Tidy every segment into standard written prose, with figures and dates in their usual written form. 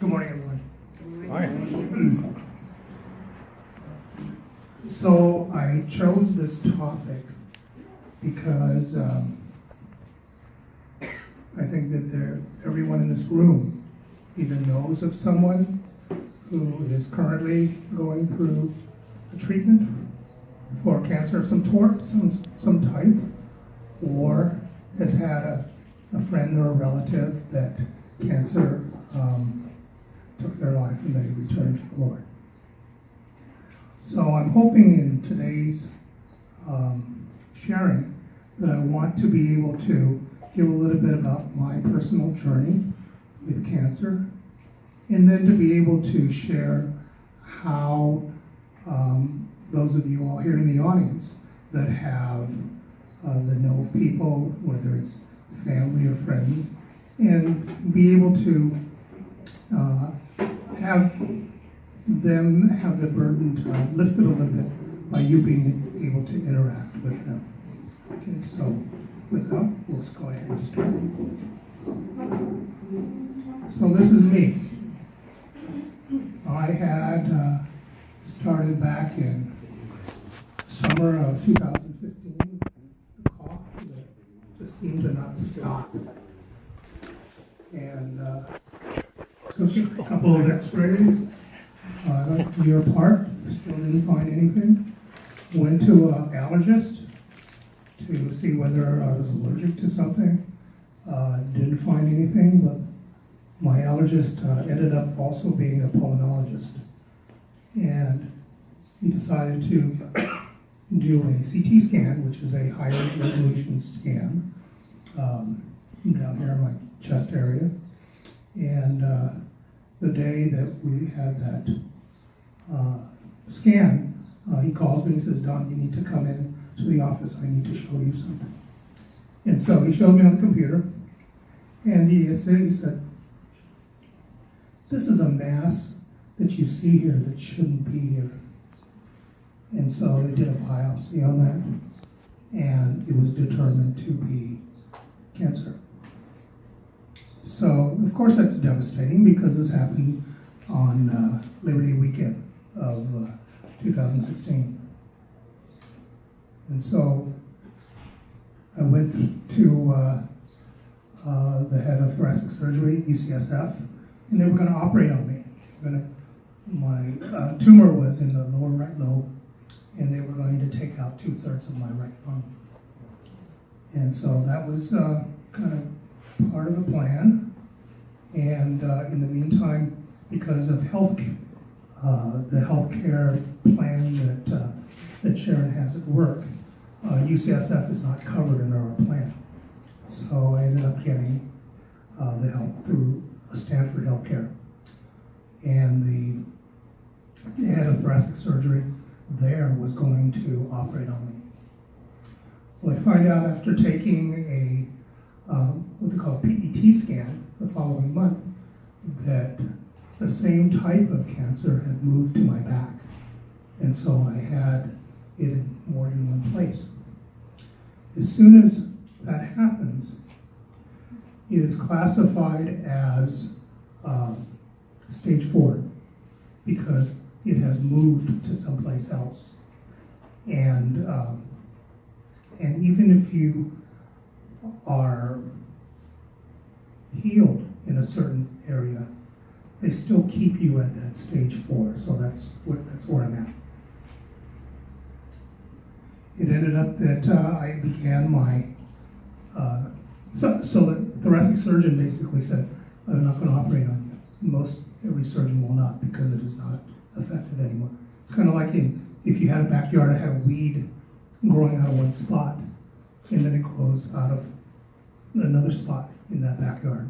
Good morning, everyone. So I chose this topic because I think that everyone in this room either knows of someone who is currently going through a treatment for cancer of some type, or has had a friend or a relative that cancer took their life and they returned to the Lord. So I'm hoping in today's sharing that I want to be able to give a little bit about my personal journey with cancer, and then to be able to share how those of you all here in the audience that have that know of people, whether it's family or friends, and be able to have them have the burden lifted a little bit by you being able to interact with them. Okay, so with that, let's go ahead and start. So this is me. I had started back in summer of 2015, a cough that just seemed to not stop. And took a couple of x-rays, a year apart, still didn't find anything. Went to an allergist to see whether I was allergic to something. Didn't find anything, but my allergist ended up also being a pulmonologist. And he decided to do a CT scan, which is a higher resolution scan, down here in my chest area. And the day that we had that scan, he calls me and says, "Don, you need to come in to the office. I need to show you something." And so he showed me on the computer, and he said, "This is a mass that you see here that shouldn't be here." And so they did a biopsy on that, and it was determined to be cancer. So, of course, that's devastating because this happened on Labor Day weekend of 2016. And so I went to the head of thoracic surgery, UCSF, and they were going to operate on me. My tumor was in the lower right lobe, and they were going to take out 2/3 of my right lung. And so that was kind of part of the plan. And in the meantime, because of the healthcare plan that Sharon has at work, UCSF is not covered in our plan. So I ended up getting the help through Stanford Healthcare. And the head of thoracic surgery there was going to operate on me. Well, I find out after taking a what they call a PET scan the following month that the same type of cancer had moved to my back. And so I had it more in one place. As soon as that happens, it is classified as stage 4 because it has moved to someplace else. And even if you are healed in a certain area, they still keep you at that stage 4. So that's where I'm at. It ended up that I began my so the thoracic surgeon basically said, "I'm not going to operate on you." Every surgeon will not, because it is not effective anymore. It's kind of like if you had a backyard that had a weed growing out of one spot, and then it grows out of another spot in that backyard.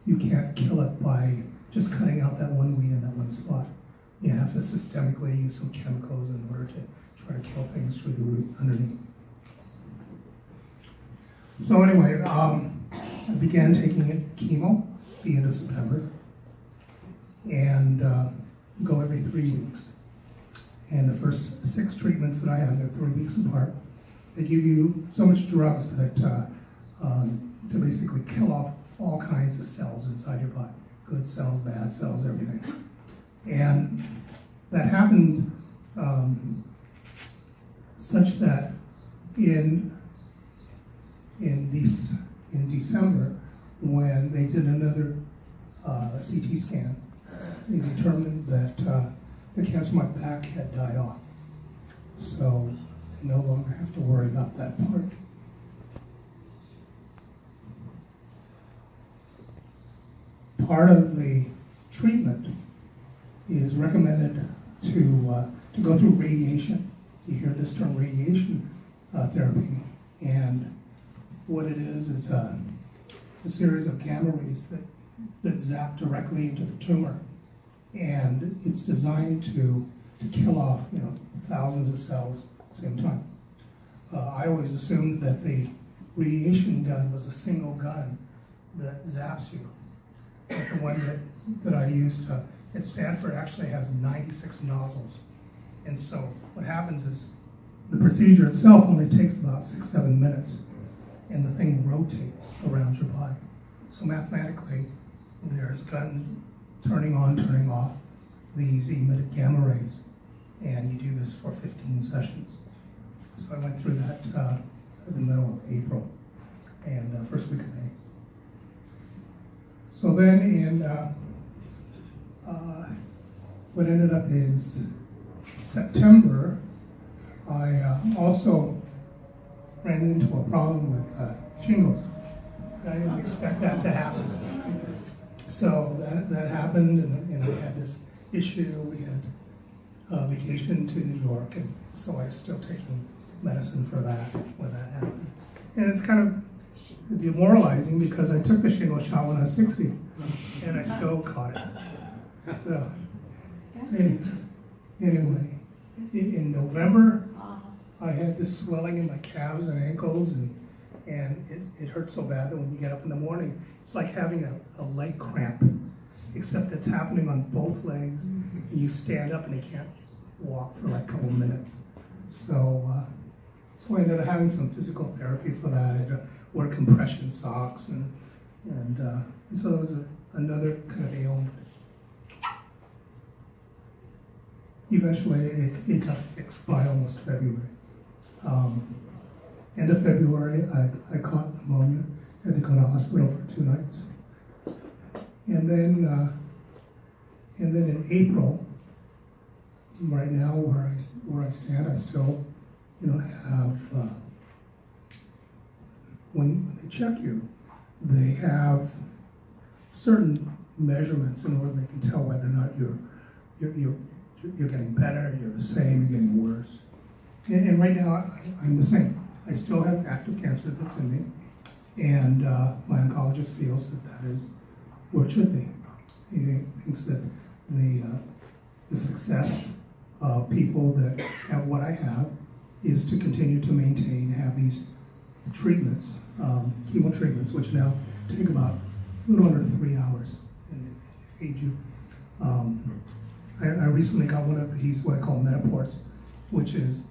You can't kill it by just cutting out that one weed in that one spot. You have to systemically use some chemicals in order to try to kill things through the root underneath. So anyway, I began taking chemo at the end of September, and go every 3 weeks. And the first 6 treatments that I had, they're 3 weeks apart. They give you so much drugs that to basically kill off all kinds of cells inside your body. good cells, bad cells, everything. And that happens such that in December, when they did another CT scan, they determined that the cancer in my back had died off. So I no longer have to worry about that part. Part of the treatment is recommended to go through radiation. You hear this term, radiation therapy, and what it is, it's a series of gamma rays that zap directly into the tumor, and it's designed to kill off thousands of cells at the same time. I always assumed that the radiation gun was a single gun that zaps you. But the one that I used at Stanford actually has 96 nozzles. And so what happens is the procedure itself only takes about 6-7 minutes, and the thing rotates around your body. So mathematically, there's guns turning on, turning off these emitted gamma rays, and you do this for 15 sessions. So I went through that in the middle of April and first week of May. So then in what ended up in September, I also ran into a problem with shingles. I didn't expect that to happen. So that happened, and I had this issue. We had a vacation to New York, and so I was still taking medicine for that when that happened. And it's kind of demoralizing because I took the shingle shot when I was 60, and I still caught it. So anyway, in November, I had this swelling in my calves and ankles, and it hurt so bad that when you get up in the morning, it's like having a leg cramp, except it's happening on both legs, and you stand up and you can't walk for like a couple minutes. So I ended up having some physical therapy for that. I had to wear compression socks, and so it was another kind of ailment. Eventually, it got fixed by almost February. End of February, I caught pneumonia, had to go to hospital for 2 nights. And then in April, right now where I stand, I still have, when they check you, they have certain measurements in order they can tell whether or not you're getting better, you're the same, you're getting worse. And right now, I'm the same. I still have active cancer that's in me, and my oncologist feels that is where it should be. He thinks that the success of people that have what I have is to continue to maintain, have these treatments, chemo treatments, which now take about a little under 3 hours, and they feed you. I recently got one of these, what I call metaports, which is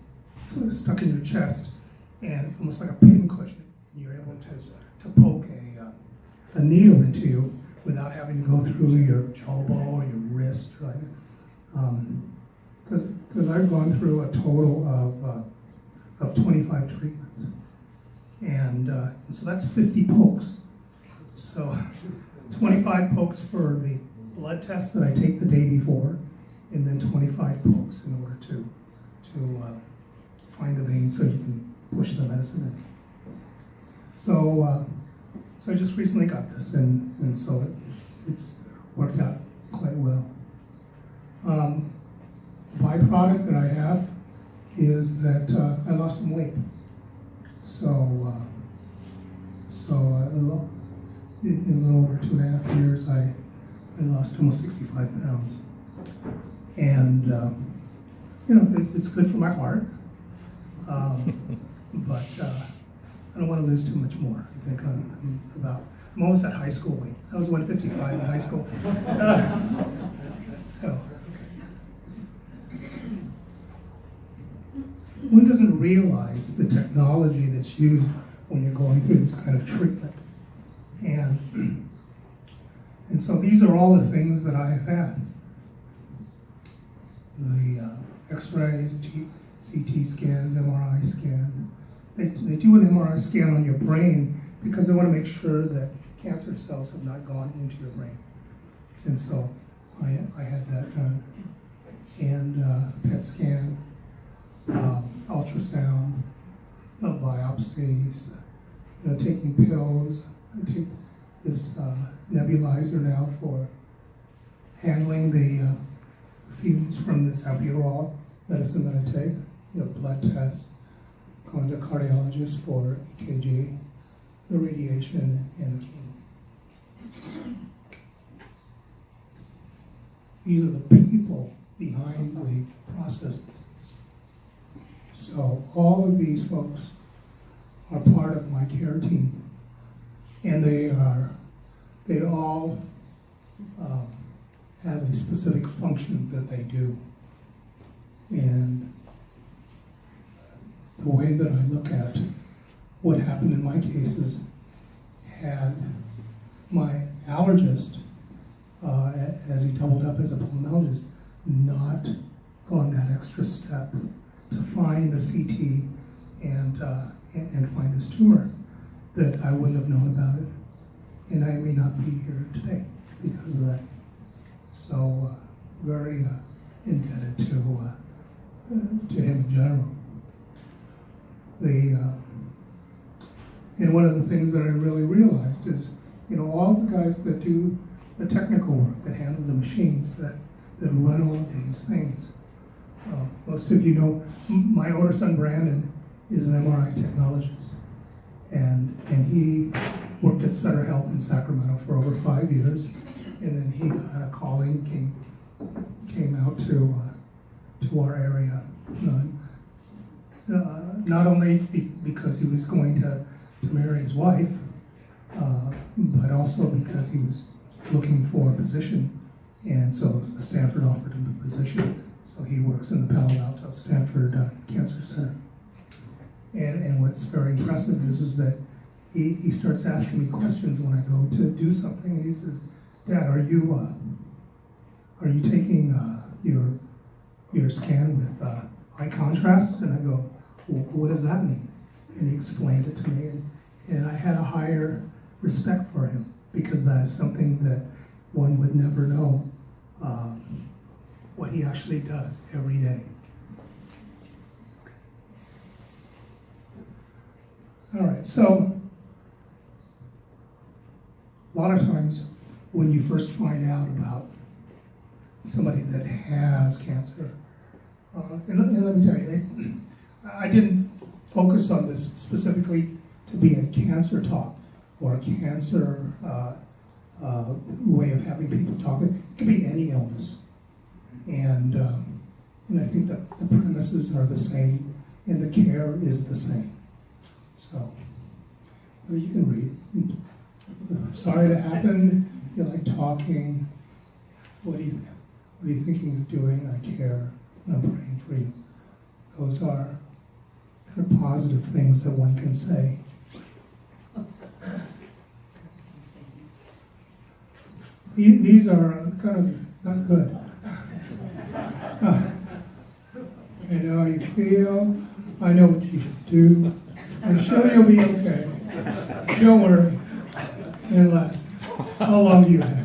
sort of stuck in your chest, and it's almost like a pin cushion. You're able to poke a needle into you without having to go through your elbow or your wrist, right? Because I've gone through a total of 25 treatments, and so that's 50 pokes. So 25 pokes for the blood test that I take the day before, and then 25 pokes in order to find the vein so you can push the medicine in. So I just recently got this, and so it's worked out quite well. Byproduct that I have is that I lost some weight. In a little over 2.5 years, I lost almost 65 pounds. And, it's good for my heart. But I don't want to lose too much more. I think I'm almost at high school weight. I was 155 in high school. One doesn't realize the technology that's used when you're going through this kind of treatment. And And so these are all the things that I have had. The x-rays, CT scans, MRI scans. They do an MRI scan on your brain because they want to make sure that cancer cells have not gone into your brain. And so I had that done. And PET scan, ultrasound, biopsies, taking pills. I take this nebulizer now for handling the fumes from this albuterol medicine that I take. Blood tests, going to a cardiologist for EKG, the radiation, and the chemo. These are the people behind the process. So all of these folks are part of my care team, and they all have a specific function that they do. And the way that I look at what happened in my cases, had my allergist, as he doubled up as a pulmonologist, not gone that extra step to find the CT and find this tumor, that I wouldn't have known about it, and I may not be here today because of that. So very indebted to him in general. And one of the things that I really realized is, all the guys that do the technical work, that handle the machines, that run all of these things. Most of you know my older son Brandon is an MRI technologist, and he worked at Sutter Health in Sacramento for over 5 years, and then he got a calling, came out to our area, not only because he was going to marry his wife, but also because he was looking for a position, and so Stanford offered him the position. So he works in the Palo Alto Stanford Cancer Center. And what's very impressive is that he starts asking me questions when I go to do something, and he says, "Dad, are you taking your scan with eye contrast?" And I go, "Well, what does that mean?" And he explained it to me, and I had a higher respect for him, because that is something that one would never know what he actually does every day. All right, so a lot of times when you first find out about somebody that has cancer, and let me tell you, I didn't focus on this specifically to be a cancer talk or a cancer way of having people talk. It could be any illness. And I think that the premises are the same and the care is the same. So, you can read. Sorry that happened. You like talking. What are you thinking of doing? I care. I'm praying for you. Those are kind of positive things that one can say. These are kind of not good. I know how you feel. I know what you should do. I'm sure you'll be okay. Don't worry. And last, how long do you have?